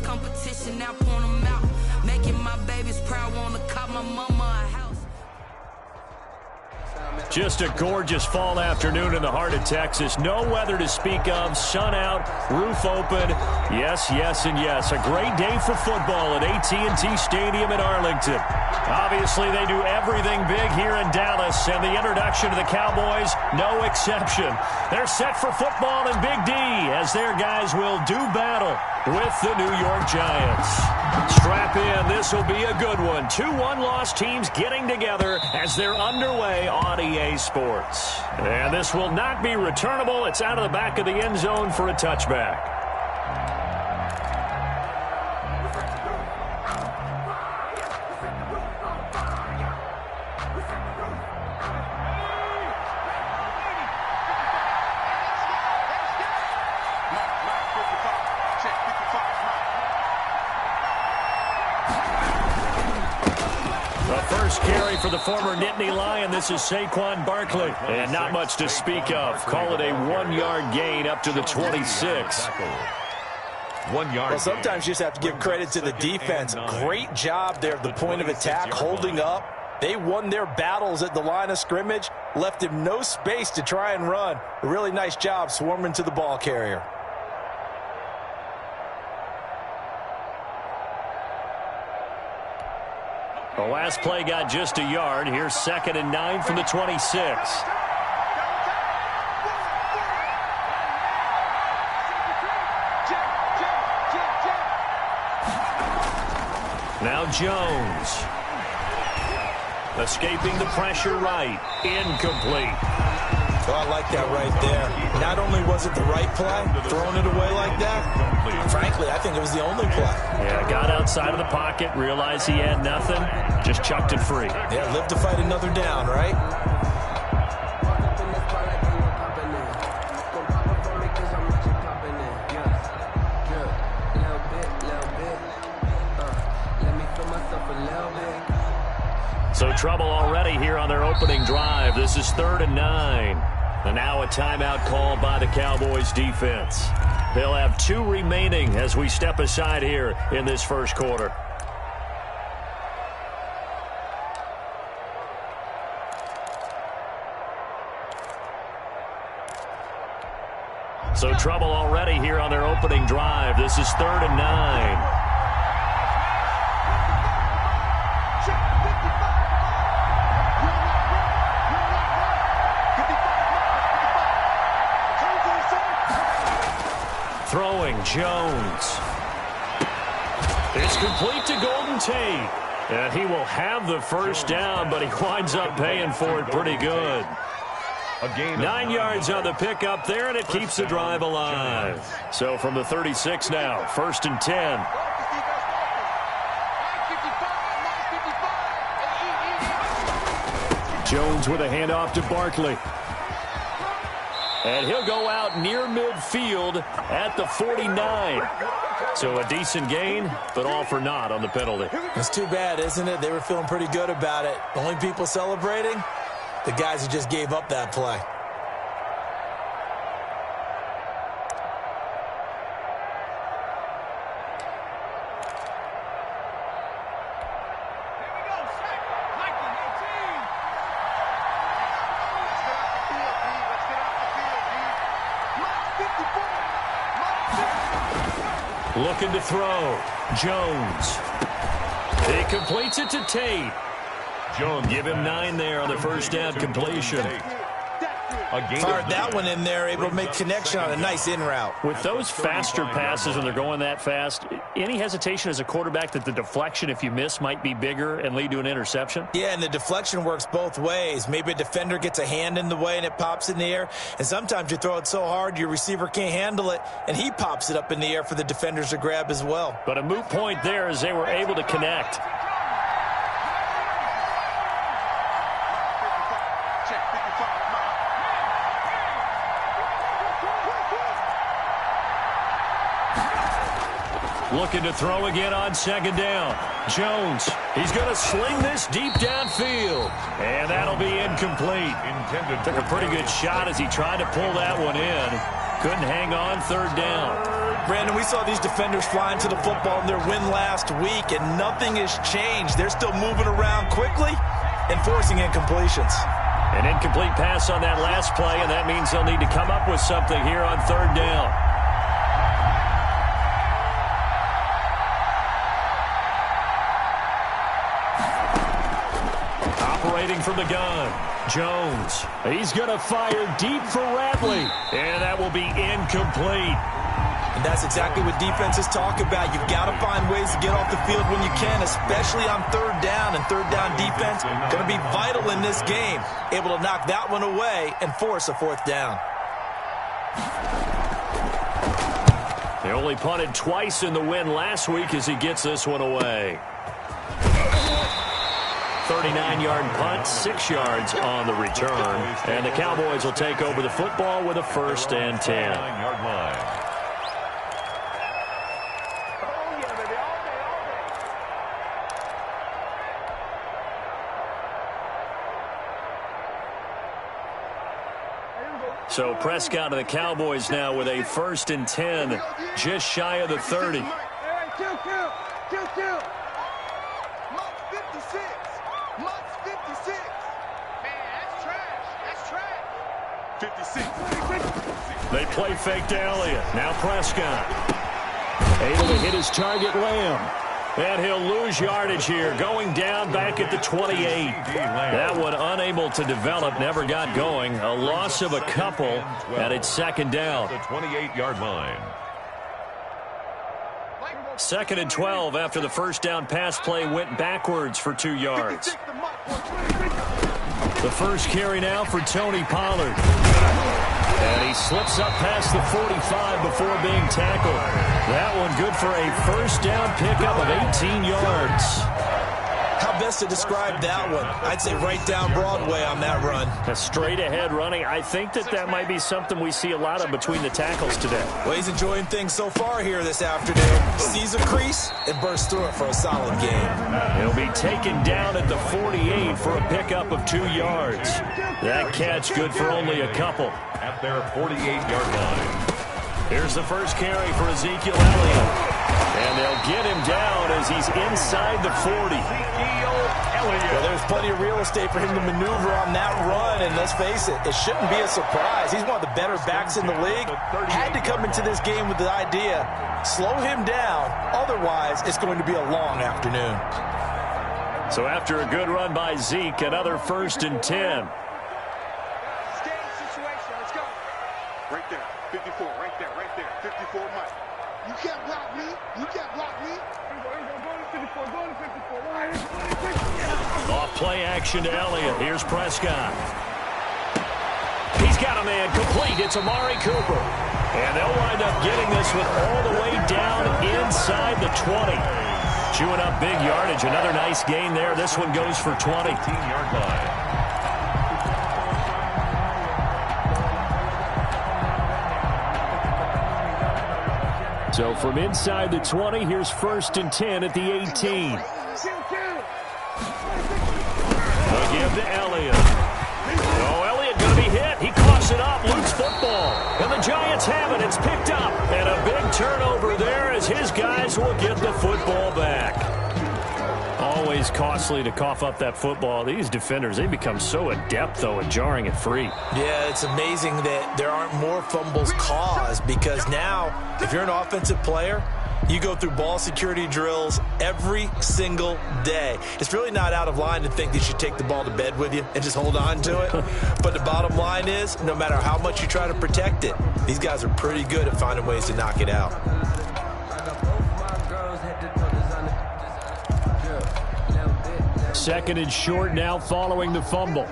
competition, now point them out. Making my babies proud, wanna call my mama a house. Just a gorgeous fall afternoon in the heart of Texas. No weather to speak of. Sun out, roof open. Yes, yes, and yes. A great day for football at AT&T Stadium in Arlington. Obviously, they do everything big here in Dallas, and the introduction to the Cowboys, no exception. They're set for football in Big D as their guys will do battle with the New York Giants. Strap in. This will be a good one. 2 one-loss teams getting together as they're underway on EA Sports. And this will not be returnable. It's out of the back of the end zone for a touchback. Carry for the former Nittany Lion. This is Saquon Barkley. And not much to speak of. Call it a 1-yard gain up to the 26. 1 yard. Well, sometimes you just have to give credit to the defense. Great job there at the point of attack, holding up. They won their battles at the line of scrimmage, left him no space to try and run. A really nice job swarming to the ball carrier. The last play got just a yard. Here's 2nd and 9 from the 26. Now Jones. Escaping the pressure right. Incomplete. Oh, I like that right there. Not only was it the right play, throwing it away like that, frankly, I think it was the only play. Yeah, got outside of the pocket, realized he had nothing, just chucked it free. Yeah, live to fight another down, right? So trouble already here on their opening drive. This is 3rd and 9. And now a timeout called by the Cowboys defense. They'll have 2 remaining as we step aside here in this first quarter. So trouble already here on their opening drive. This is 3rd and 9. Throwing, Jones. It's complete to Golden Tate. And he will have the first down, but he winds up paying for it pretty good. 9 yards on the pickup there, and it keeps the drive alive. So from the 36 now, 1st and 10. Jones with a handoff to Barkley. And he'll go out near midfield at the 49. So a decent gain, but all for naught on the penalty. It's too bad, isn't it? They were feeling pretty good about it. The only people celebrating, the guys who just gave up that play. Looking to throw. Jones. He completes it to Tate. Jones. Give him 9 there on the first down completion. Fired that one in there, able to make connection on a nice in route. With those faster passes when they're going that fast, any hesitation as a quarterback that the deflection, if you miss, might be bigger and lead to an interception? Yeah, and the deflection works both ways. Maybe a defender gets a hand in the way and it pops in the air. And sometimes you throw it so hard your receiver can't handle it, and he pops it up in the air for the defenders to grab as well. But a moot point there as they were able to connect. Looking to throw again on 2nd down. Jones, he's going to sling this deep downfield. And that'll be incomplete. Took a pretty good shot as he tried to pull that one in. Couldn't hang on, third down. Brandon, we saw these defenders flying to the football in their win last week, and nothing has changed. They're still moving around quickly and forcing incompletions. An incomplete pass on that last play, and that means they'll need to come up with something here on third down. Operating from the gun, Jones. He's going to fire deep for Ratley, and that will be incomplete. And that's exactly what defenses talk about. You've got to find ways to get off the field when you can, especially on third down. And third down defense going to be vital in this game. Able to knock that one away and force a fourth down. They only punted twice in the win last week as he gets this one away. 39-yard punt, 6 yards on the return. And the Cowboys will take over the football with a 1st and 10. 9-yard line. So Prescott and the Cowboys now with a 1st and 10, just shy of the 30. Mark 56. Mark 56. Man, that's trash. That's trash. 56. They play fake to Elliott. Now Prescott. Able to hit his target, Lamb. And he'll lose yardage here, going down back at the 28. That one unable to develop, never got going. A loss of a couple, and it's 2nd down. The 28-yard line. 2nd and 12 after the first down pass play went backwards for 2 yards. The first carry now for Tony Pollard. And he slips up past the 45 before being tackled. That one good for a first down pickup of 18 yards. How best to describe that one? I'd say right down Broadway on that run. A straight ahead running. I think that might be something we see a lot of between the tackles today. Well, he's enjoying things so far here this afternoon. Sees a crease and bursts through it for a solid game. He'll be taken down at the 48 for a pickup of 2 yards. That catch good for only a couple. At their 48-yard line. Here's the first carry for Ezekiel Elliott. And they'll get him down as he's inside the 40. Well, there's plenty of real estate for him to maneuver on that run, and let's face it, it shouldn't be a surprise. He's one of the better backs in the league. Had to come into this game with the idea, slow him down, otherwise it's going to be a long afternoon. So after a good run by Zeke, another 1st and 10. Right there, 54, right there, 54, Mike. You can't block me. You can't block me. Go to 54, go to 54. Off play action to Elliott. Here's Prescott. He's got a man complete. It's Amari Cooper. And they'll wind up getting this one all the way down inside the 20. Chewing up big yardage. Another nice gain there. This one goes for 20. 18-yard line. So from inside the 20, here's 1st and 10 at the 18. They'll give to Elliott. Oh, Elliott going to be hit. He coughs it up, loose football. And the Giants have it. It's picked up. And a big turnover there as his guys will get the football back. Always costly to cough up that football. These defenders, they become so adept, though, at jarring it free. Yeah, it's amazing that there aren't more fumbles caused, because now, if you're an offensive player, you go through ball security drills every single day. It's really not out of line to think that you should take the ball to bed with you and just hold on to it. But the bottom line is, no matter how much you try to protect it, these guys are pretty good at finding ways to knock it out. Second and short now following the fumble.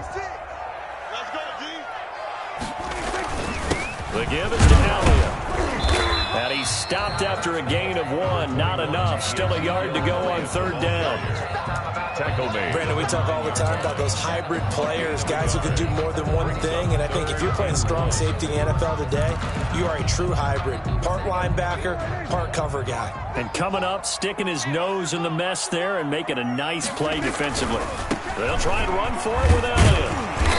The give is to Elliott. And he's stopped after a gain of 1. Not enough. Still a yard to go on 3rd down. Tackle made. Brandon, we talk all the time about those hybrid players, guys who can do more than one thing. And I think if you're playing strong safety in the NFL today, you are a true hybrid. Part linebacker, part cover guy. And coming up, sticking his nose in the mess there and making a nice play defensively. They'll try and run for it with Elliott.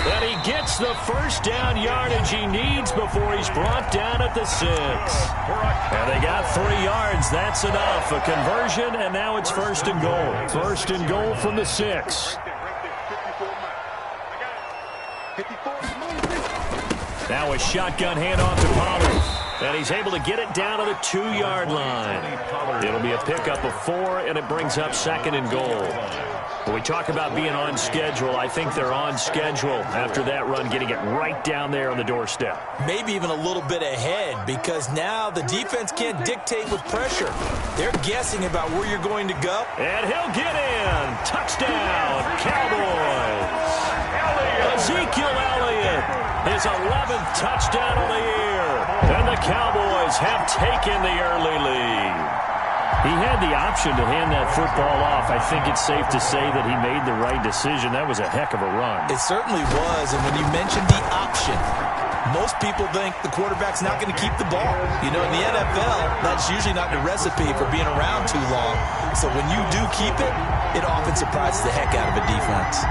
And he gets the first down yardage he needs before he's brought down at the 6. And they got 3 yards. That's enough. A conversion, and now it's first and goal. First and goal from the 6. Now a shotgun handoff to Pollard. And he's able to get it down to the 2-yard line. It'll be a pickup of 4, and it brings up second and goal. When we talk about being on schedule, I think they're on schedule after that run, getting it right down there on the doorstep. Maybe even a little bit ahead, because now the defense can't dictate with pressure. They're guessing about where you're going to go. And he'll get in. Touchdown, Cowboys. Ezekiel Elliott, his 11th touchdown of the year. And the Cowboys have taken the early lead. He had the option to hand that football off. I think it's safe to say that he made the right decision. That was a heck of a run. It certainly was, and when you mentioned the option, most people think the quarterback's not going to keep the ball. You know, in the NFL, that's usually not the recipe for being around too long. So when you do keep it, it often surprises the heck out of a defense.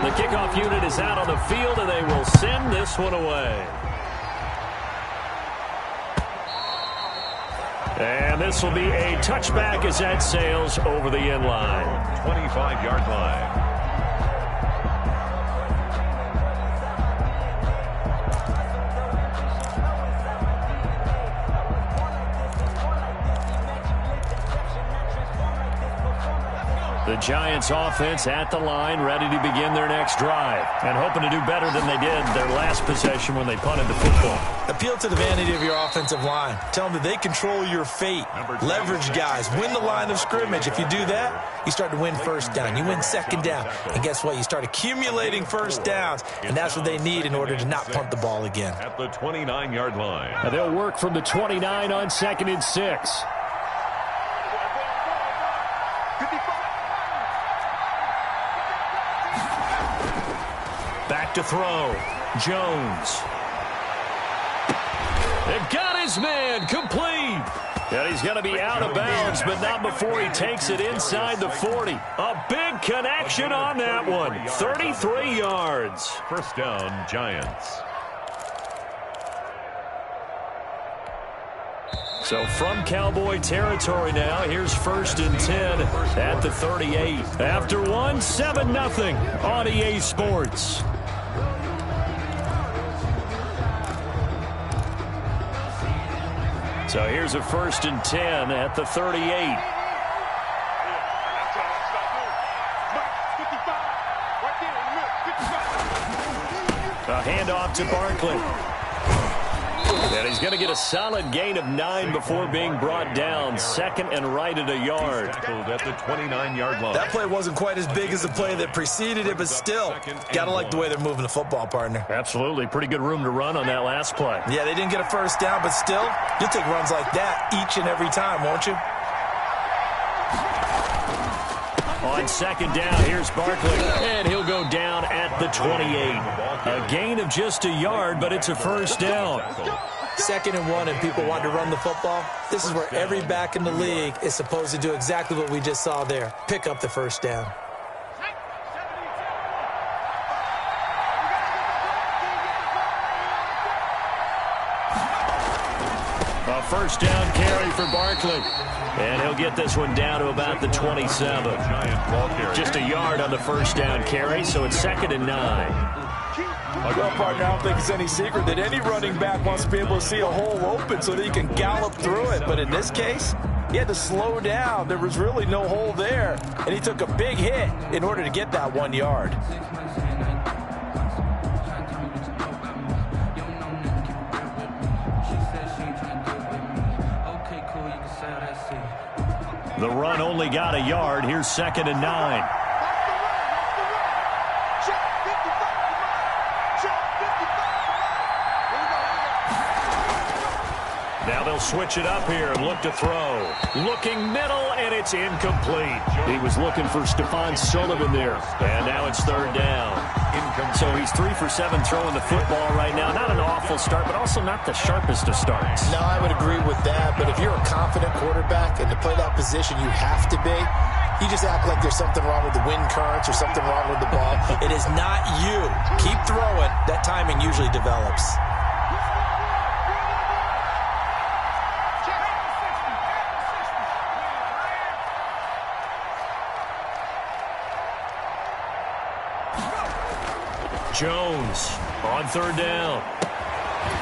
The kickoff unit is out on the field, and they will send this one away. And this will be a touchback as that sails over the end line. 25-yard line. The Giants offense at the line, ready to begin their next drive, and hoping to do better than they did their last possession when they punted the football. Appeal to the vanity of your offensive line. Tell them that they control your fate. Leverage guys. Win the line of scrimmage. If you do that, you start to win first down. You win second down. And guess what? You start accumulating first downs, and that's what they need in order to not punt the ball again. At the 29-yard line. And they'll work from the 29 on 2nd and 6. Back to throw. Jones. They've got his man complete. And he's going to be out of bounds, but not before he takes it inside the 40. A big connection on that one. 33 yards. First down, Giants. So from Cowboy territory now, here's 1st and 10 at the 38. After one, 7-0 on EA Sports. So here's a 1st and 10 at the 38. A handoff to Barkley. And he's going to get a solid gain of 9 before being brought down. 2nd and right at a yard. Tackled at the 29-yard line. That play wasn't quite as big as the play that preceded it, but still, got to like the way they're moving the football, partner. Absolutely. Pretty good room to run on that last play. Yeah, they didn't get a first down, but still, you'll take runs like that each and every time, won't you? On 2nd down, here's Barkley, and he'll go down at the 28. A gain of just a yard, but it's a first down. 2nd and 1, and people want to run the football. This is where every back in the league is supposed to do exactly what we just saw there. Pick up the first down. A first down carry for Barkley. And he'll get this one down to about the 27. Just a yard on the first down carry, so it's 2nd and 9. Well, partner, I don't think it's any secret that any running back wants to be able to see a hole open so that he can gallop through it. But in this case, he had to slow down. There was really no hole there, and he took a big hit in order to get that 1 yard. The run only got a yard. Here's 2nd and 9. Now they'll switch it up here and look to throw. Looking middle, and it's incomplete. He was looking for Stephon Sullivan there. And now it's 3rd down. So he's 3 for 7 throwing the football right now. Not an awful start, but also not the sharpest of starts. No, I would agree with that. But if you're a confident quarterback and to play that position, you have to be. You just act like there's something wrong with the wind currents or something wrong with the ball. It is not you. Keep throwing. That timing usually develops. Jones on third down.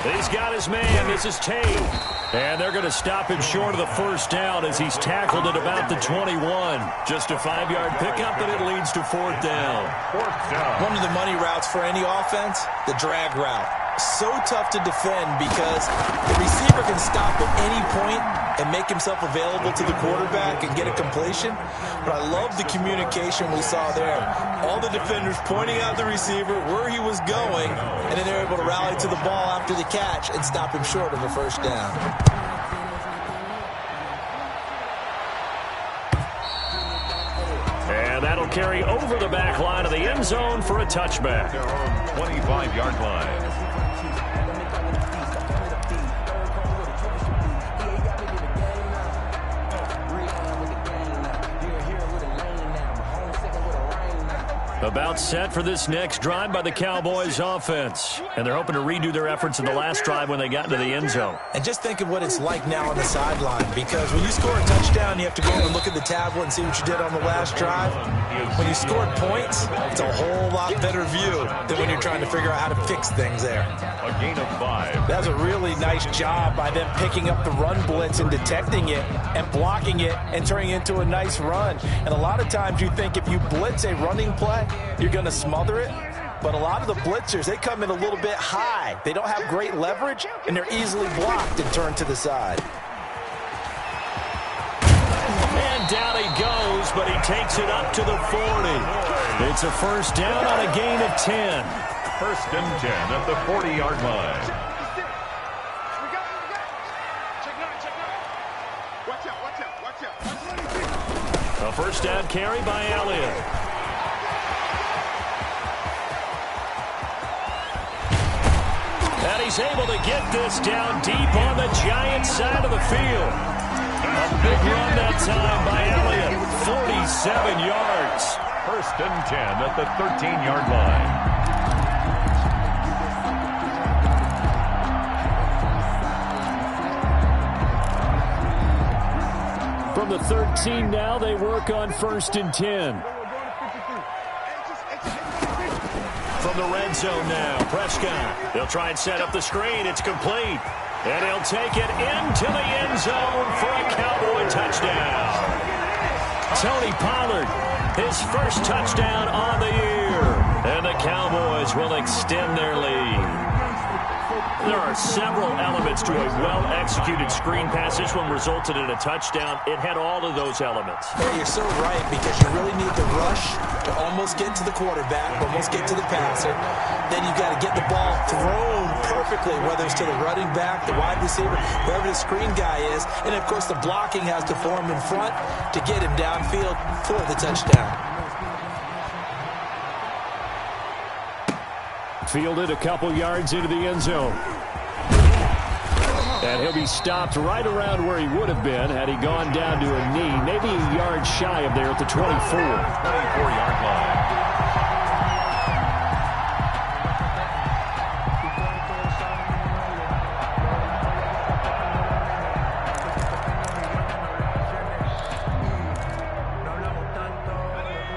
He's got his man. This is Tate. And they're going to stop him short of the first down as he's tackled at about the 21. Just a 5-yard pickup, and it leads to fourth down. One of the money routes for any offense, the drag route. So tough to defend because the receiver can stop at any point and make himself available to the quarterback and get a completion. But I love the communication we saw there. All the defenders pointing out the receiver, where he was going, and then they're able to rally to the ball after the catch and stop him short of a first down. And that'll carry over the back line of the end zone for a touchback. 25-yard line. About set for this next drive by the Cowboys offense. And they're hoping to redo their efforts in the last drive when they got into the end zone. And just think of what it's like now on the sideline, because when you score a touchdown, you have to go and look at the tablet and see what you did on the last drive. When you scored points, it's a whole lot better view than when you're trying to figure out how to fix things there. A gain of 5. That was a really nice job by them picking up the run blitz and detecting it and blocking it and turning it into a nice run. And a lot of times you think if you blitz a running play, you're going to smother it. But a lot of the blitzers, they come in a little bit high. They don't have great leverage, and they're easily blocked and turned to the side. And down he goes, but he takes it up to the 40. It's a first down on a gain of 10. First and 10 at the 40-yard line. A first down carry by Elliott. And he's able to get this down deep on the Giants side of the field. A big run that time by Elliott. 47 yards. First and 10 at the 13-yard line. From the 13 now, they work on first and 10. From the red zone now, Prescott. They'll try and set up the screen. It's complete. And he'll take it into the end zone for a Cowboy touchdown. Tony Pollard, his first touchdown on the year. And the Cowboys will extend their lead. There are several elements to a well-executed screen pass. This one resulted in a touchdown. It had all of those elements. Yeah, you're so right, because you really need the rush to almost get to the quarterback, almost get to the passer. Then you've got to get the ball thrown perfectly, whether it's to the running back, the wide receiver, wherever the screen guy is. And, of course, the blocking has to form in front to get him downfield for the touchdown. Fielded a couple yards into the end zone. And he'll be stopped right around where he would have been had he gone down to a knee, maybe a yard shy of there at the 24. 24-yard line.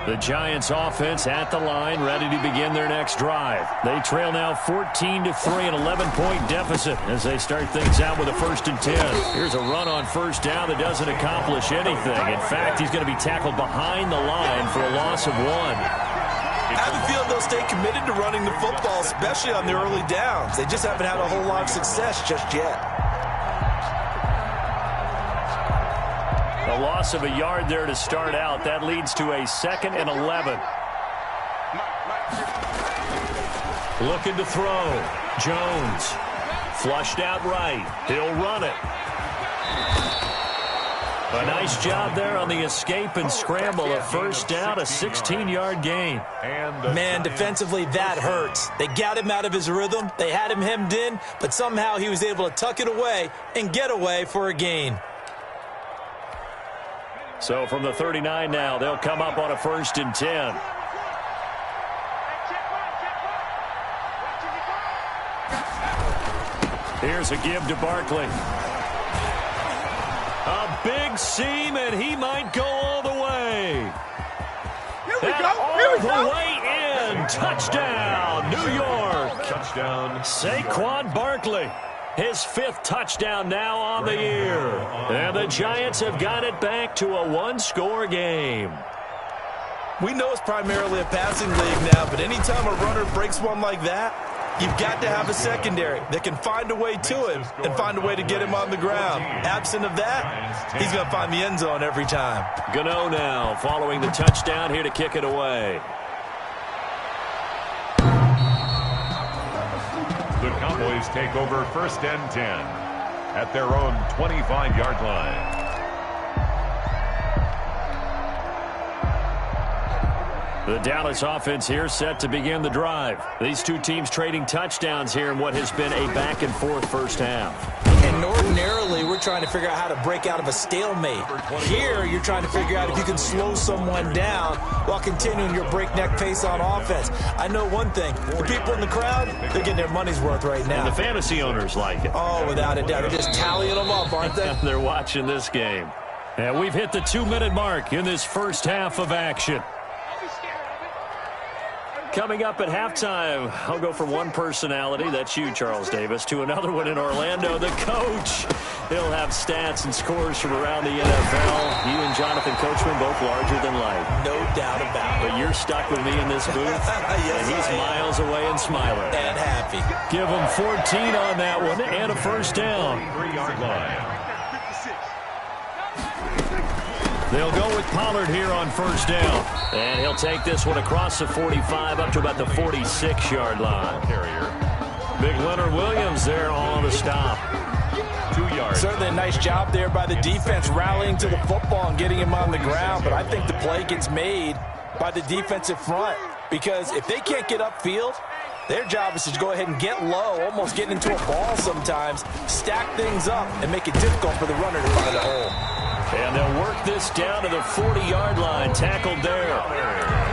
The Giants offense at the line, ready to begin their next drive. They trail now 14-3, an 11-point deficit as they start things out with a first and 10. Here's a run on first down that doesn't accomplish anything. In fact, he's going to be tackled behind the line for a loss of 1. I have a feeling they'll stay committed to running the football, especially on the early downs. They just haven't had a whole lot of success just yet. A loss of a yard there to start out. That leads to a 2nd and 11. Looking to throw. Jones. Flushed out right. He'll run it. A nice job there on the escape and scramble. A first down, a 16-yard gain. Man, defensively, that hurts. They got him out of his rhythm. They had him hemmed in, but somehow he was able to tuck it away and get away for a gain. So from the 39 now, they'll come up on a 1st and 10. Here's a give to Barkley. A big seam, and he might go all the way. Here we go. All the way in. Touchdown, New York. Touchdown. Saquon Barkley. His 5th touchdown now on the year. And the Giants have got it back to a 1-score game. We know it's primarily a passing league now, but anytime a runner breaks one like that, you've got to have a secondary that can find a way to him and find a way to get him on the ground. Absent of that, he's going to find the end zone every time. Gano now following the touchdown here to kick it away. The Cowboys take over 1st and 10 at their own 25-yard line. The Dallas offense here set to begin the drive. These two teams trading touchdowns here in what has been a back-and-forth first half. And ordinarily, we're trying to figure out how to break out of a stalemate. Here, you're trying to figure out if you can slow someone down while continuing your breakneck pace on offense. I know one thing. The people in the crowd, they're getting their money's worth right now. And the fantasy owners like it. Oh, without a doubt. They're just tallying them up, aren't they? They're watching this game. And we've hit the 2-minute mark in this first half of action. Coming up at halftime, I'll go from one personality, that's you, Charles Davis, to another one in Orlando, the coach. He'll have stats and scores from around the NFL. You and Jonathan Coachman, both larger than life. No doubt about it. But you're stuck with me in this booth, yes, and he's miles away and smiling. And happy. Give him 14 on that one and a first down. 3-yard line. They'll go with Pollard here on first down. And he'll take this one across the 45 up to about the 46-yard line. Big Leonard Williams there on the stop. 2 yards. Certainly a nice job there by the defense rallying to the football and getting him on the ground. But I think the play gets made by the defensive front. Because if they can't get upfield, their job is to go ahead and get low, almost get into a ball sometimes, stack things up, and make it difficult for the runner to find a hole. And they'll work this down to the 40-yard line, tackled there.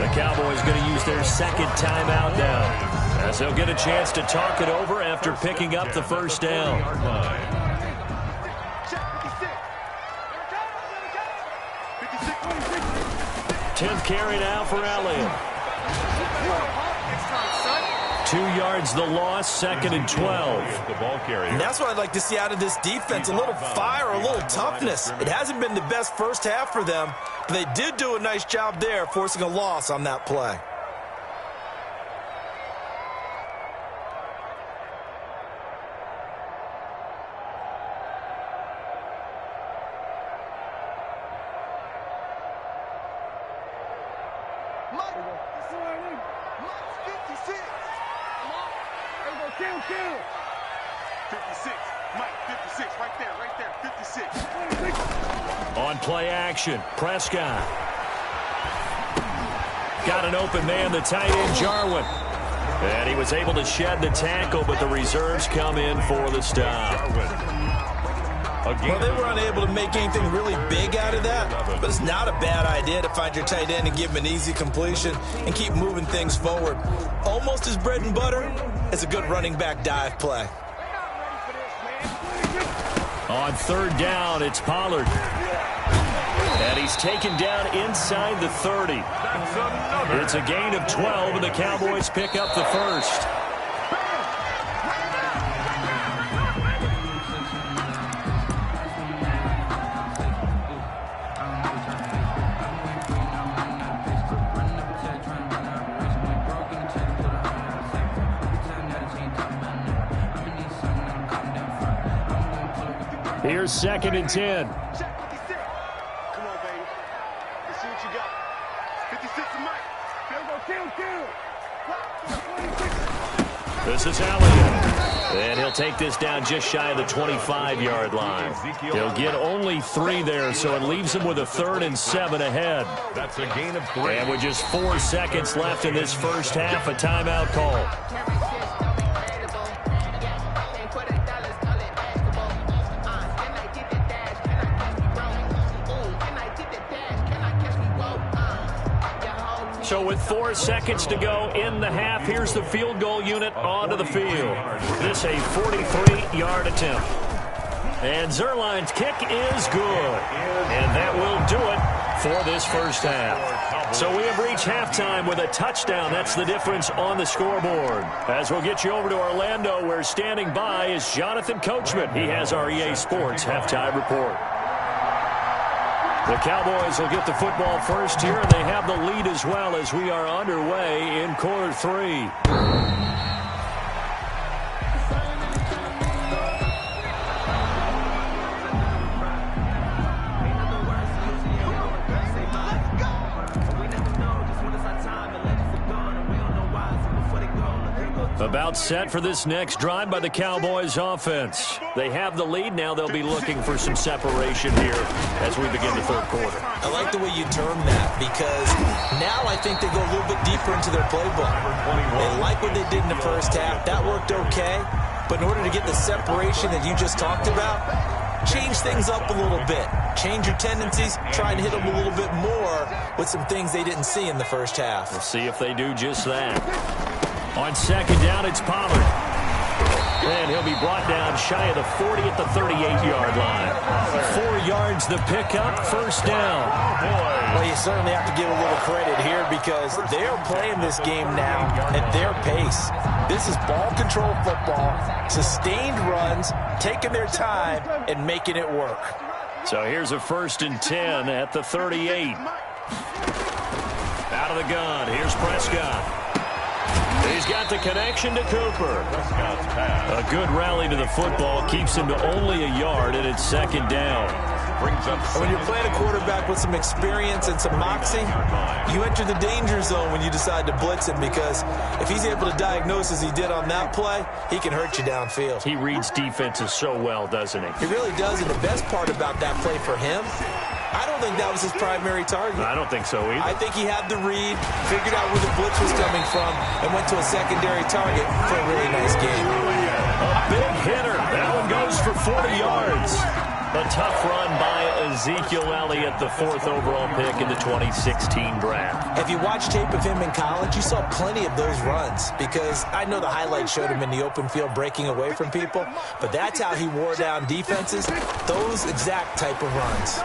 The Cowboys going to use their 2nd timeout now, as they'll get a chance to talk it over after picking up the first down. 10th carry now for Elliott. 2 yards the loss, 2nd and 12. The ball carrier. And that's what I'd like to see out of this defense, a little fire, a little toughness. It hasn't been the best first half for them, but they did do a nice job there, forcing a loss on that play. On play action, Prescott. Got an open man, the tight end, Jarwin. And he was able to shed the tackle, but the reserves come in for the stop. Well, they were unable to make anything really big out of that, but it's not a bad idea to find your tight end and give him an easy completion and keep moving things forward. Almost as bread and butter as a good running back dive play. On 3rd down, it's Pollard. And he's taken down inside the 30. It's a gain of 12, and the Cowboys pick up the first. Here's 2nd and 10. Come on, baby. Let's see what you got. 56 to Mike. This is Elliott. And he'll take this down just shy of the 25-yard line. He'll get only 3 there, so it leaves him with a 3rd and 7 ahead. That's a gain of 3. And with just 4 seconds left in this first half, a timeout call. So with 4 seconds to go in the half, here's the field goal unit onto the field. This a 43-yard attempt. And Zerline's kick is good. And that will do it for this first half. So we have reached halftime with a touchdown. That's the difference on the scoreboard. As we'll get you over to Orlando, where standing by is Jonathan Coachman. He has our EA Sports halftime report. The Cowboys will get the football first here, and they have the lead as well as we are underway in quarter 3. About set for this next drive by the Cowboys offense. They have the lead. Now they'll be looking for some separation here as we begin the third quarter. I like the way you term that, because now I think they go a little bit deeper into their playbook. They like what they did in the first half. That worked okay. But in order to get the separation that you just talked about, change things up a little bit. Change your tendencies. Try and hit them a little bit more with some things they didn't see in the first half. We'll see if they do just that. On second down, it's Pollard. And he'll be brought down shy of the 40 at the 38-yard line. 4 yards the pickup, first down. Well, you certainly have to give a little credit here, because they're playing this game now at their pace. This is ball control football, sustained runs, taking their time and making it work. So here's a 1st and 10 at the 38. Out of the gun, here's Prescott. He's got the connection to Cooper. A good rally to the football keeps him to only a yard, and it's second down. When you're playing a quarterback with some experience and some moxie, you enter the danger zone when you decide to blitz him, because if he's able to diagnose as he did on that play, he can hurt you downfield. He reads defenses so well, doesn't he? He really does, and the best part about that play for him, I don't think that was his primary target. I don't think so either. I think he had the read, figured out where the blitz was coming from, and went to a secondary target for a really nice game. A big hitter. That one goes for 40 yards. A tough run by Ezekiel Elliott, the 4th overall pick in the 2016 draft. If you watch tape of him in college, you saw plenty of those runs, because I know the highlights showed him in the open field breaking away from people, but that's how he wore down defenses, those exact type of runs.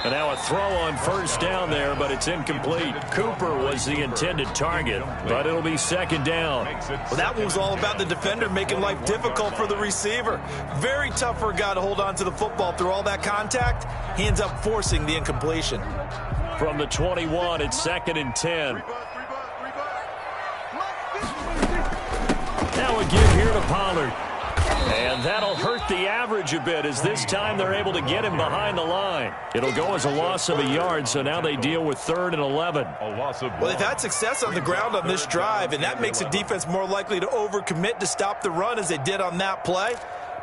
And now a throw on first down there, but it's incomplete. Cooper was the intended target, but it'll be second down. Well, that one was all about the defender making life difficult for the receiver. Very tough for a guy to hold on to the football through all that contact. He ends up forcing the incompletion. From the 21, it's 2nd and 10. Now a give here to Pollard. And that'll hurt the average a bit, as this time they're able to get him behind the line. It'll go as a loss of a yard, so now they deal with 3rd and 11. Well, they've had success on the ground on this drive, and that makes the defense more likely to overcommit to stop the run as they did on that play.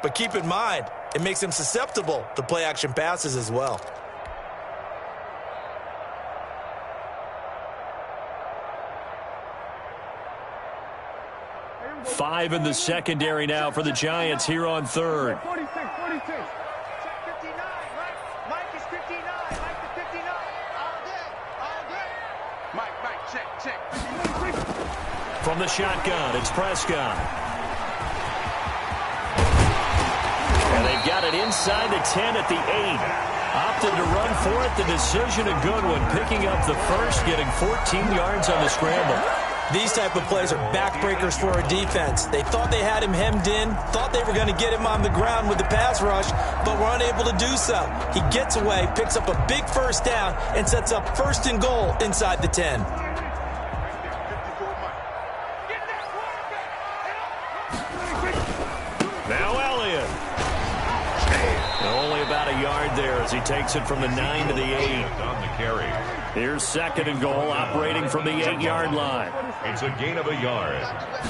But keep in mind, it makes them susceptible to play-action passes as well. 5 in the secondary now for the Giants here on 3rd. 46. Check 59. Mike is 59. Mike is 59. All day. Mike, check. From the shotgun, it's Prescott. And they've got it inside the 10 at the 8. Opted to run for it. The decision a good one. Picking up the first, getting 14 yards on the scramble. These type of plays are backbreakers for a defense. They thought they had him hemmed in, thought they were going to get him on the ground with the pass rush, but were unable to do so. He gets away, picks up a big first down, and sets up 1st and goal inside the 10. Now Elliott. Only about a yard there as he takes it from the 9 to the 8. On the carry. Here's 2nd and goal, operating from the 8-yard line. It's a gain of a yard.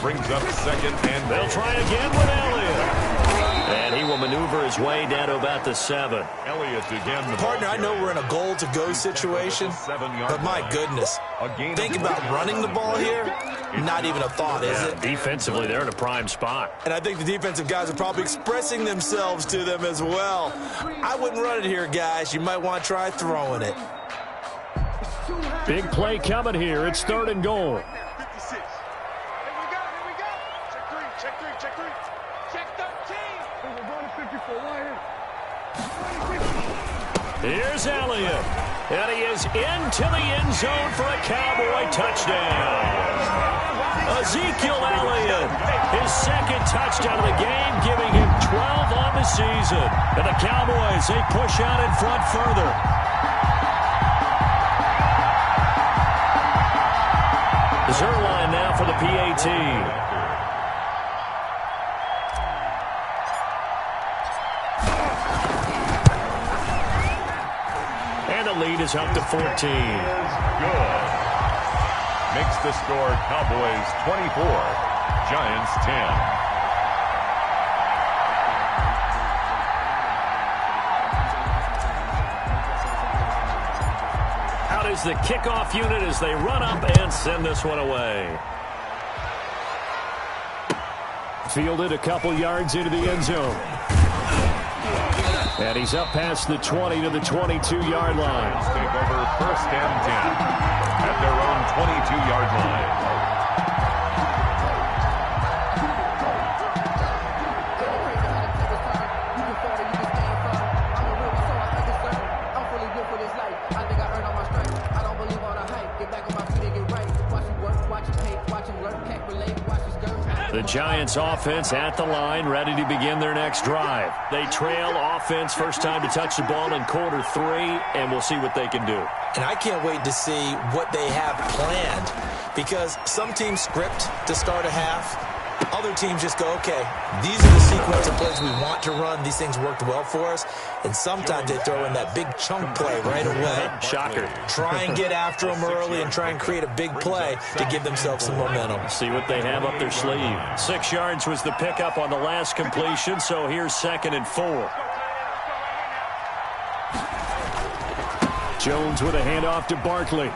Brings up 2nd and They'll try again with Elliott. And he will maneuver his way down to about the 7. Elliott again. Partner, I know we're in a goal-to-go situation, but my goodness, think about running the ball here. Not even a thought, is it? Defensively, they're in a prime spot. And I think the defensive guys are probably expressing themselves to them as well. I wouldn't run it here, guys. You might want to try throwing it. Big play coming here. It's 3rd and goal. 56. Here we go. Check three. Check 13. We're going to 54. Right here. Here's Elliott. And he is into the end zone for a Cowboy touchdown. Ezekiel Elliott, his 2nd touchdown of the game, giving him 12 on the season. And the Cowboys, they push out in front further. Zerline now for the PAT. And the lead is up to 14. Good. Makes the score Cowboys 24, Giants 10. Out is the kickoff unit as they run up and send this one away. Fielded a couple yards into the end zone. And he's up past the 20 to the 22-yard line. Take over 1st and 10 at their own 22-yard line. The Giants offense at the line, ready to begin their next drive. They trail offense, first time to touch the ball in quarter 3, and we'll see what they can do. And I can't wait to see what they have planned, because some teams script to start a half. Other teams just go, okay, these are the sequence of plays we want to run. These things worked well for us. And sometimes they throw in that big chunk play right away. Shocker. Try and get after them early and try and create a big play to give themselves some momentum. See what they have up their sleeve. 6 yards was the pickup on the last completion, so here's 2nd and 4. Jones with a handoff to Barkley.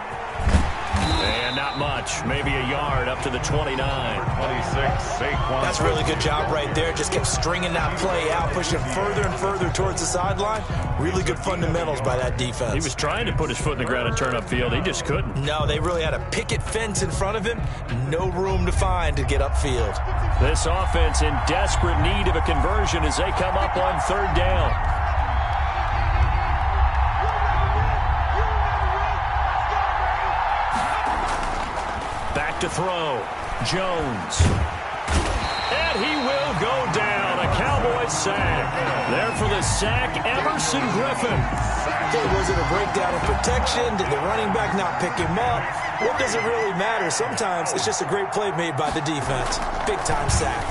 And not much. Maybe a yard up to the 29. 26, Saquon. That's a really good job right there. Just kept stringing that play out, pushing further and further towards the sideline. Really good fundamentals by that defense. He was trying to put his foot in the ground and turn upfield. He just couldn't. No, they really had a picket fence in front of him. No room to find to get upfield. This offense in desperate need of a conversion as they come up on 3rd down. Back to throw. Jones. And he will go down. A Cowboys sack. There for the sack, Emerson Griffin. Hey, was it a breakdown in protection? Did the running back not pick him up? What does it really matter? Sometimes it's just a great play made by the defense. Big-time sack.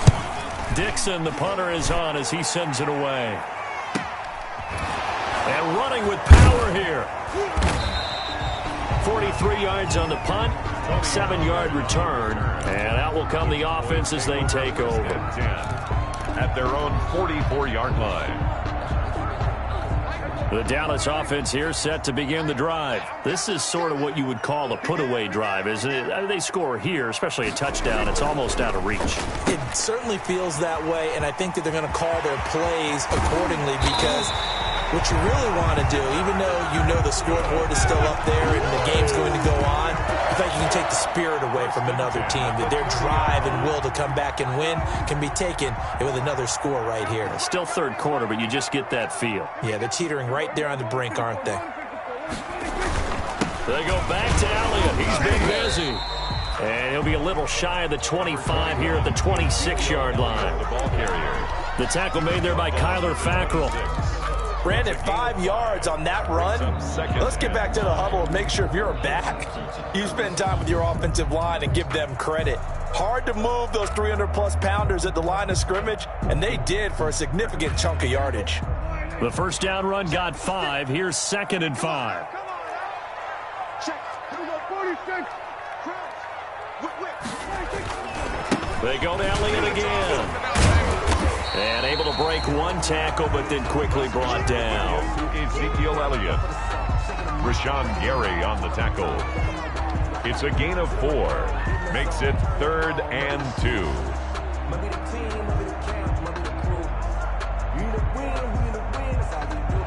Dixon, the punter, is on as he sends it away. And running with power here. 43 yards on the punt. 7-yard return, and out will come the offense as they take over. 10 at their own 44-yard line. The Dallas offense here set to begin the drive. This is sort of what you would call a put-away drive, isn't it? They score here, especially a touchdown. It's almost out of reach. It certainly feels that way, and I think that they're going to call their plays accordingly, because what you really want to do, even though you know the scoreboard is still up there and the game's going to go on, I think you can take the spirit away from another team, that their drive and will to come back and win can be taken with another score right here. It's still 3rd quarter, but you just get that feel. Yeah, they're teetering right there on the brink, aren't they? They go back to Elliott. He's been busy. And he'll be a little shy of the 25 here at the 26-yard line. The ball carrier. The tackle made there by Kyler Fackrell. Brandon, 5 yards on that run. Let's get back to the huddle and make sure if you're a back, you spend time with your offensive line and give them credit. Hard to move those 300-plus pounders at the line of scrimmage, and they did for a significant chunk of yardage. The first down run got 5. Here's 2nd and 5. They go to Elliott again. And able to break one tackle, but then quickly brought down. Ezekiel Elliott. Rashawn Gary on the tackle. It's a gain of 4. Makes it 3rd and 2.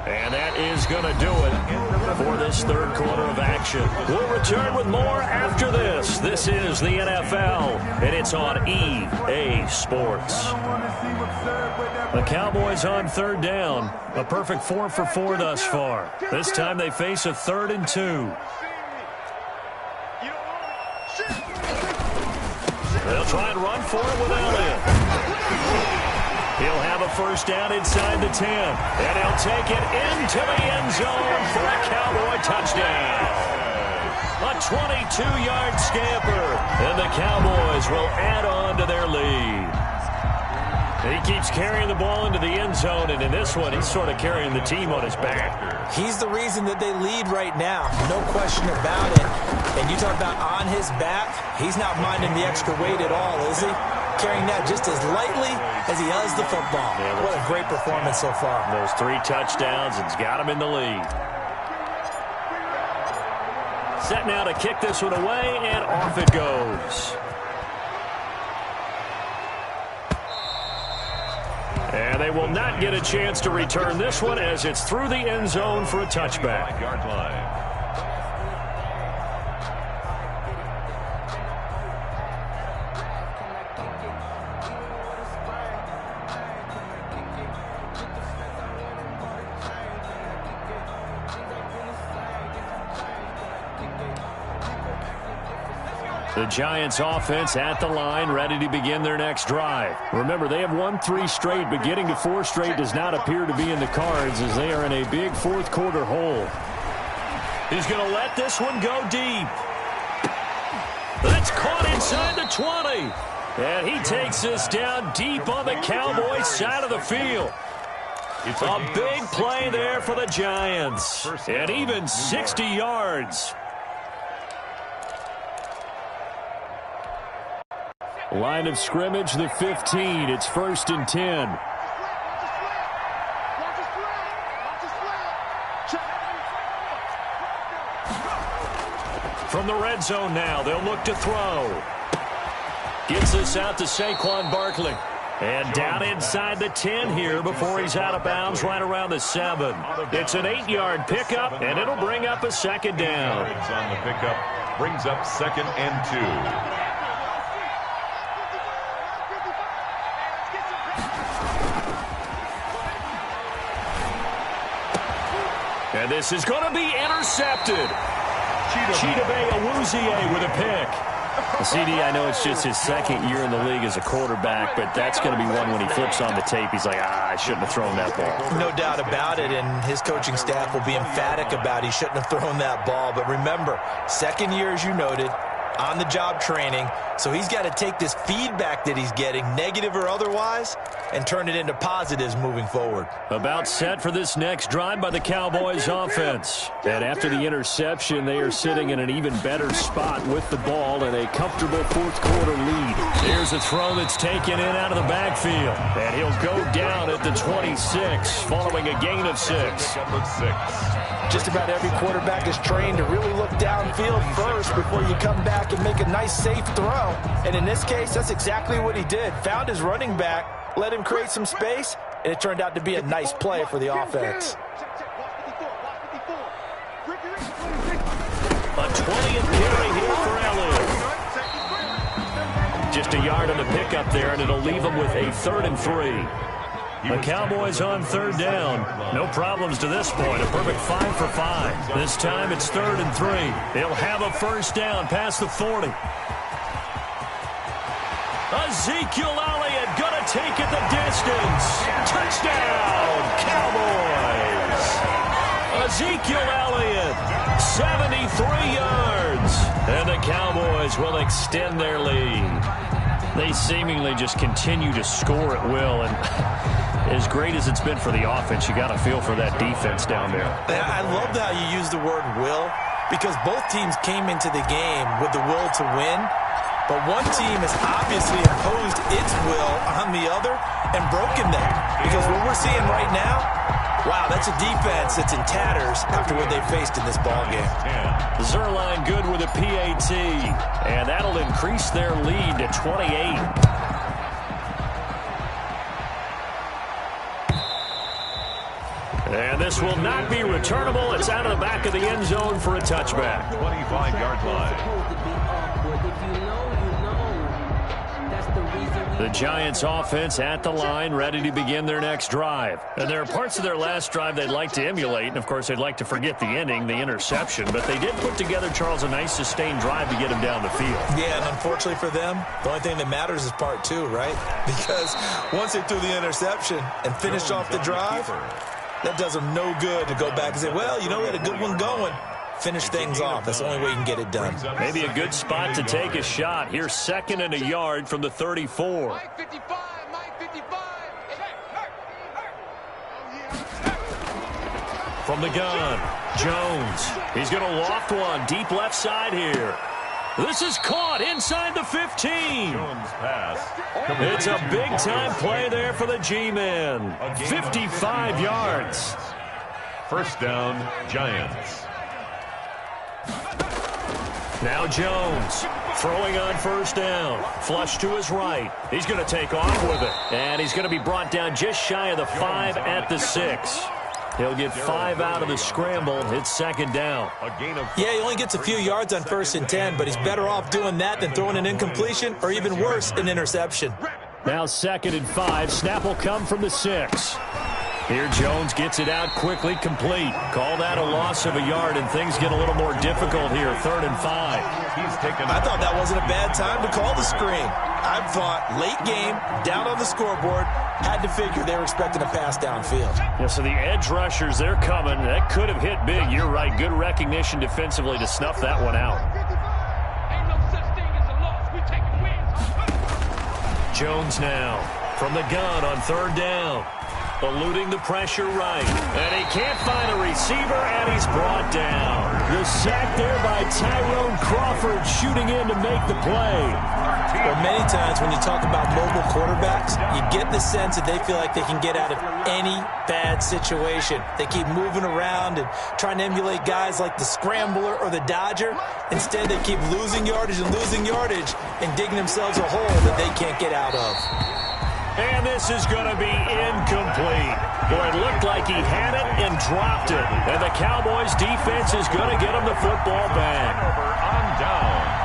And that is going to do it for this third quarter of action. We'll return with more after this. This is the NFL, and it's on EA Sports. The Cowboys on third down. A perfect 4 for 4 thus far. This time they face a 3rd and 2. They'll try and run for it with Elliott. He'll have a first down inside the 10. And he'll take it into the end zone for a Cowboy touchdown. A 22-yard scamper. And the Cowboys will add on to their lead. He keeps carrying the ball into the end zone, and in this one, he's sort of carrying the team on his back. He's the reason that they lead right now. No question about it. And you talk about on his back, he's not minding the extra weight at all, is he? Carrying that just as lightly as he does the football. Yeah, what a great performance so far. Those 3 touchdowns, it's got him in the lead. Set now to kick this one away, and off it goes. And they will not get a chance to return this one as it's through the end zone for a touchback. The Giants offense at the line, ready to begin their next drive. Remember, they have won 3 straight, but getting to 4 straight does not appear to be in the cards as they are in a big fourth quarter hole. He's going to let this one go deep. That's caught inside the 20. And he takes this down deep on the Cowboys side of the field. A big play there for the Giants. And even 60 yards. Line of scrimmage, the 15. It's 1st and 10. From the red zone now, they'll look to throw. Gets this out to Saquon Barkley. And down inside the 10 here before he's out of bounds right around the 7. It's an 8-yard pickup, and it'll bring up a 2nd down. On the pickup, brings up 2nd and 2. And this is going to be intercepted. Chidobe with a pick. CD, I know it's just his 2nd year in the league as a quarterback, but that's going to be one when he flips on the tape. He's like, I shouldn't have thrown that ball. No doubt about it, and his coaching staff will be emphatic about he shouldn't have thrown that ball. But remember, 2nd year, as you noted, on-the-job training, so he's got to take this feedback that he's getting, negative or otherwise, and turn it into positives moving forward. About set for this next drive by the Cowboys offense. And after the interception, they are sitting in an even better spot with the ball and a comfortable fourth quarter lead. Here's a throw that's taken in out of the backfield. And he'll go down at the 26 following a gain of 6. Just about every quarterback is trained to really look downfield first before you come back and make a nice, safe throw. And in this case, that's exactly what he did. Found his running back, let him create some space, and it turned out to be a nice play for the offense. A 20th carry here for Elliott. Just a yard on the pickup there, and it'll leave him with a 3rd and 3. The Cowboys on 3rd down. No problems to this point. A perfect 5 for 5. This time it's 3rd and 3. They'll have a first down past the 40. Ezekiel Elliott going to take it the distance. Touchdown, Cowboys. Ezekiel Elliott, 73 yards. And the Cowboys will extend their lead. They seemingly just continue to score at will, and as great as it's been for the offense, you got to feel for that defense down there. I love how you use the word will, because both teams came into the game with the will to win, but one team has obviously imposed its will on the other and broken them, because what we're seeing right now, wow, that's a defense that's in tatters after what they faced in this ballgame. Zerline good with a PAT, and that'll increase their lead to 28. And this will not be returnable. It's out of the back of the end zone for a touchback. 25-yard line. The Giants offense at the line, ready to begin their next drive. And there are parts of their last drive they'd like to emulate, and of course they'd like to forget the ending, the interception. But they did put together, Charles, a nice sustained drive to get him down the field. Yeah, and unfortunately for them, the only thing that matters is part two, right? Because once they threw the interception and finished off the drive, that does them no good to go back and say, well, you know, we had a good one going. Finish things off. That's the only way you can get it done. Maybe a good spot to take a shot. Here's 2nd and a yard from the 34. Mike 55, Mike 55. From the gun, Jones. He's going to loft one deep left side here. This is caught inside the 15. Jones pass. It's a big-time play there for the G-men. 55 yards. First down, Giants. Now Jones throwing on first down. Flush to his right. He's going to take off with it. And he's going to be brought down just shy of the 5 at the 6. He'll get 5 out of the scramble. It's 2nd down. Yeah, he only gets a few yards on 1st and 10, but he's better off doing that than throwing an incompletion or even worse, an interception. Now 2nd and 5. Snap will come from the 6. Here Jones gets it out quickly, complete. Call that a loss of a yard, and things get a little more difficult here. 3rd and 5. I thought that wasn't a bad time to call the screen. I thought late game, down on the scoreboard, had to figure they were expecting a pass downfield. Yeah, so the edge rushers, they're coming. That could have hit big. You're right. Good recognition defensively to snuff that one out. Ain't no such thing as a loss. We take wins. Jones now from the gun on 3rd down. Eluding the pressure right. And he can't find a receiver, and he's brought down. The sack there by Tyrone Crawford, shooting in to make the play. Well, many times when you talk about mobile quarterbacks, you get the sense that they feel like they can get out of any bad situation. They keep moving around and trying to emulate guys like the scrambler or the dodger. Instead, they keep losing yardage and digging themselves a hole that they can't get out of. And this is going to be incomplete. Boy, it looked like he had it and dropped it. And the Cowboys' defense is going to get him the football back. On downs.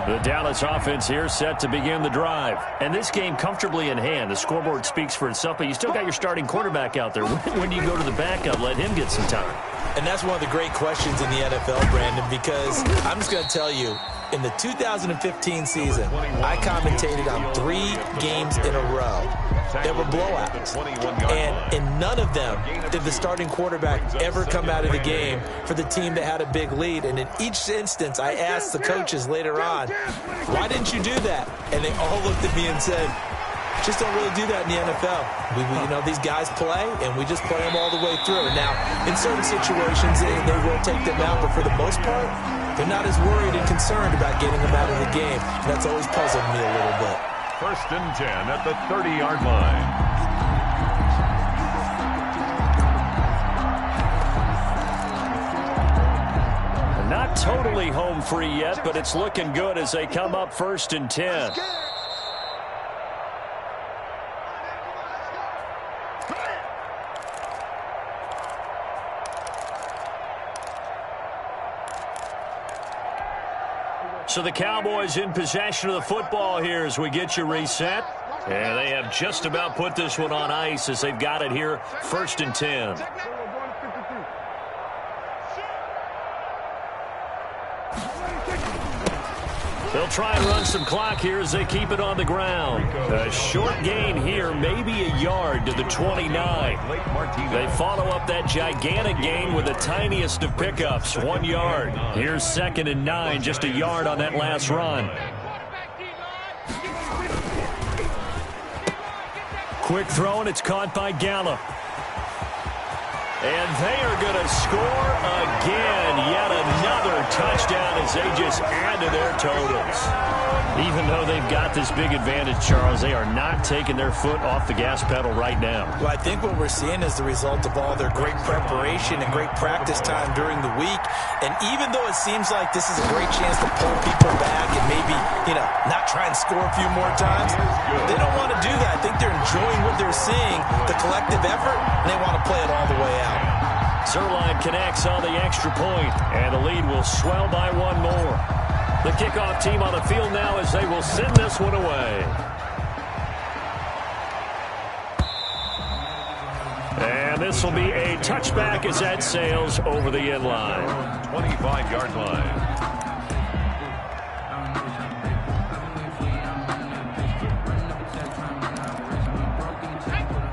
The Dallas offense here set to begin the drive. And this game comfortably in hand. The scoreboard speaks for itself, but you still got your starting quarterback out there. When do you go to the backup? Let him get some time. And that's one of the great questions in the NFL, Brandon, because I'm just going to tell you, in the 2015 season, I commentated on 3 games in a row. There were blowouts. And in none of them did the starting quarterback ever come out of the game for the team that had a big lead. And in each instance, I asked the coaches later on, why didn't you do that? And they all looked at me and said, just don't really do that in the NFL. You know, these guys play, and we just play them all the way through. Now, in certain situations, they will take them out, but for the most part, they're not as worried and concerned about getting them out of the game. And that's always puzzled me a little bit. 1st and 10 at the 30-yard line. Not totally home free yet, but it's looking good as they come up 1st and 10. So the Cowboys in possession of the football here as we get you reset. And they have just about put this one on ice as they've got it here, 1st and 10. They'll try and run some clock here as they keep it on the ground. A short gain here, maybe a yard to the 29. They follow up that gigantic gain with the tiniest of pickups, 1 yard. Here's 2nd and 9, just a yard on that last run. Quick throw, and it's caught by Gallup. And they are going to score again. Yet another touchdown as they just add to their totals. Even though they've got this big advantage, Charles, they are not taking their foot off the gas pedal right now. Well, I think what we're seeing is the result of all their great preparation and great practice time during the week. And even though it seems like this is a great chance to pull people back and maybe, not try and score a few more times, they don't want to do that. I think they're enjoying what they're seeing, the collective effort, and they want to play it all the way out. Zerline connects on the extra point, and the lead will swell by one more. The kickoff team on the field now as they will send this one away. And this will be a touchback as that sails over the end line. 25-yard line.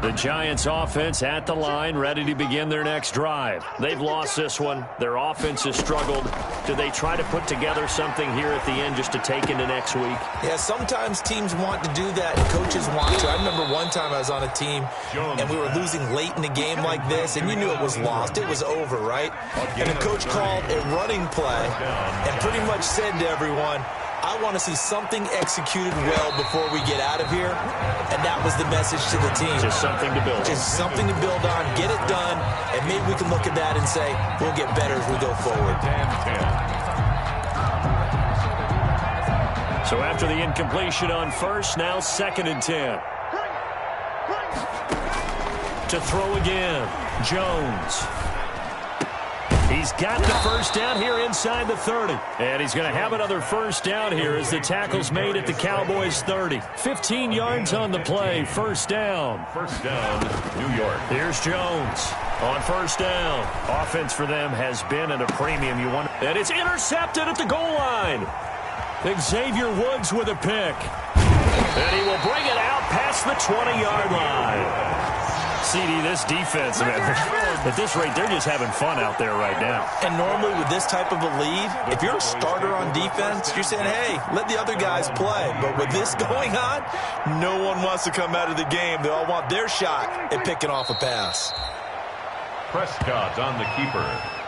The Giants offense at the line, ready to begin their next drive. They've lost this one. Their offense has struggled. Do they try to put together something here at the end just to take into next week? Yeah, sometimes teams want to do that, and coaches want to. I remember one time I was on a team, and we were losing late in a game like this, and you knew it was lost. It was over, right? And the coach called a running play and pretty much said to everyone, I want to see something executed well before we get out of here. And that was the message to the team. Just something to build on. Just something to build on, get it done, and maybe we can look at that and say, we'll get better as we go forward. So after the incompletion on first, now 2nd and 10. To throw again, Jones. He's got the first down here inside the 30. And he's going to have another first down here as the tackle's made at the Cowboys' 30. 15 yards on the play, first down. First down, New York. Here's Jones on first down. Offense for them has been at a premium. And it's intercepted at the goal line. Xavier Woods with a pick. And he will bring it out past the 20-yard line. CD, this defense, man, at this rate, they're just having fun out there right now. And normally with this type of a lead, if you're a starter on defense, you're saying, hey, let the other guys play. But with this going on, no one wants to come out of the game. They all want their shot at picking off a pass. Prescott on the keeper.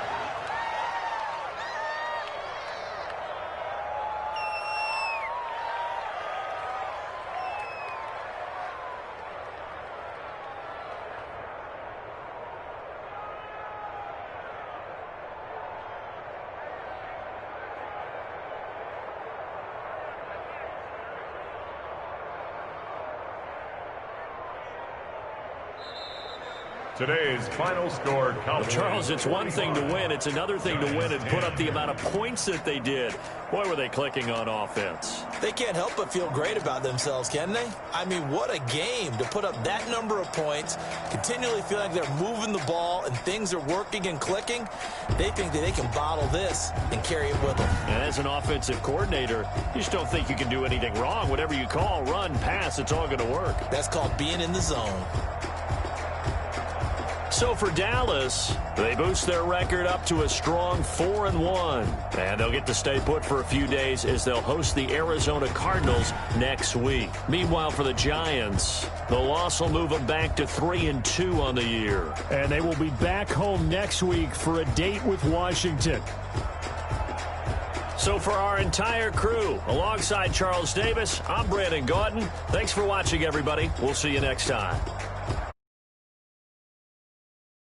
Today's final score, Cowboys. Charles, it's one thing to win. It's another thing to win and put up the amount of points that they did. Boy, were they clicking on offense. They can't help but feel great about themselves, can they? I mean, what a game to put up that number of points, continually feel like they're moving the ball and things are working and clicking. They think that they can bottle this and carry it with them. And as an offensive coordinator, you just don't think you can do anything wrong. Whatever you call, run, pass, it's all going to work. That's called being in the zone. So for Dallas, they boost their record up to a strong 4-1. And they'll get to stay put for a few days as they'll host the Arizona Cardinals next week. Meanwhile, for the Giants, the loss will move them back to 3-2 on the year. And they will be back home next week for a date with Washington. So for our entire crew, alongside Charles Davis, I'm Brandon Gautin. Thanks for watching, everybody. We'll see you next time.